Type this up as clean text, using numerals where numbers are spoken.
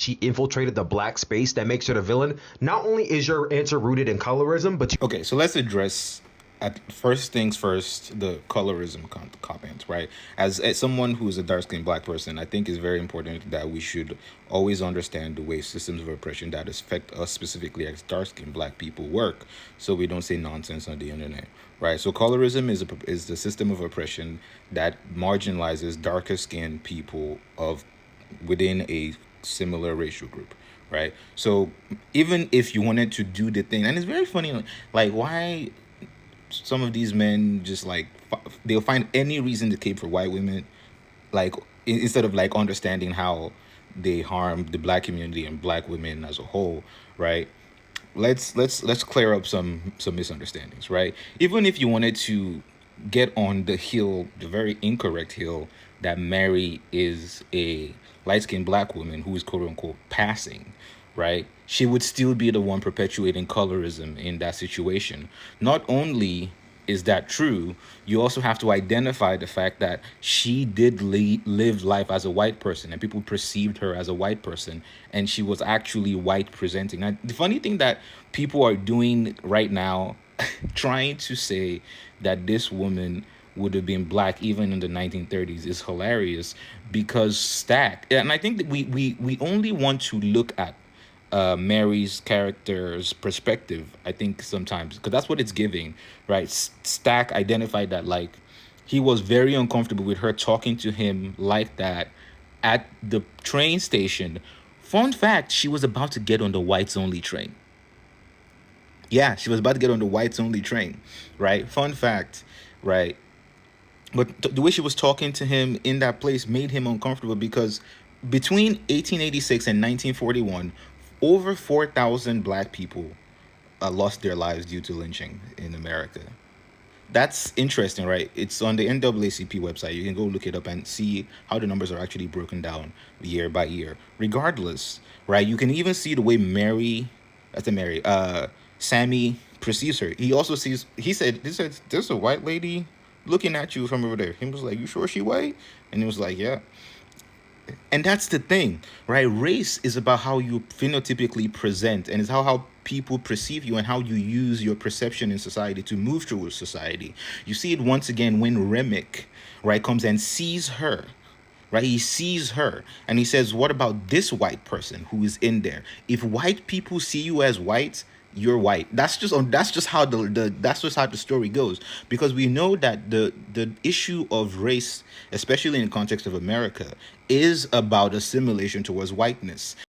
she infiltrated the black space that makes her the villain, not only is your answer rooted in colorism, but Okay, so let's address at first things first the colorism comment, right? As someone who's a dark skinned black person, I think it's very important that we should always understand the way systems of oppression that affect us specifically as dark skinned black people work, so we don't say nonsense on the internet, right? So colorism is the system of oppression that marginalizes darker skinned people of within a similar racial group, right? So even if you wanted to do the thing, and it's very funny, like why some of these men just like they'll find any reason to cape for white women, like instead of like understanding how they harm the black community and black women as a whole, right? Let's clear up some misunderstandings, right? Even if you wanted to get on the hill, the very incorrect hill, that Mary is a light-skinned black woman who is quote unquote passing, right? She would still be the one perpetuating colorism in that situation. Not only is that true, you also have to identify the fact that she did live life as a white person and people perceived her as a white person, and she was actually white presenting. Now, the funny thing that people are doing right now, trying to say that this woman would have been black even in the 1930s is hilarious, because Stack, and I think that we only want to look at Mary's character's perspective, I think sometimes, because that's what it's giving, right? Stack identified that like he was very uncomfortable with her talking to him like that at the train station. Fun fact, she was about to get on the whites only train. Yeah, she was about to get on the whites only train, right? Fun fact, right? But the way she was talking to him in that place made him uncomfortable, because between 1886 and 1941, over 4,000 black people lost their lives due to lynching in America. That's interesting, right? It's on the NAACP website. You can go look it up and see how the numbers are actually broken down year by year. Regardless, right? You can even see the way Sammy perceives her. He also sees. He said, "There's a white lady looking at you from over there." He was like, "You sure she white?" And he was like, "Yeah." And that's the thing, right? Race is about how you phenotypically present, and it's how people perceive you and how you use your perception in society to move through society. You see it once again when Remick, right, comes and sees her, right? He sees her and he says, "What about this white person who is in there? If white people see you as white, you're white." That's just how the story goes, because we know that the issue of race, especially in the context of America, is about assimilation towards whiteness.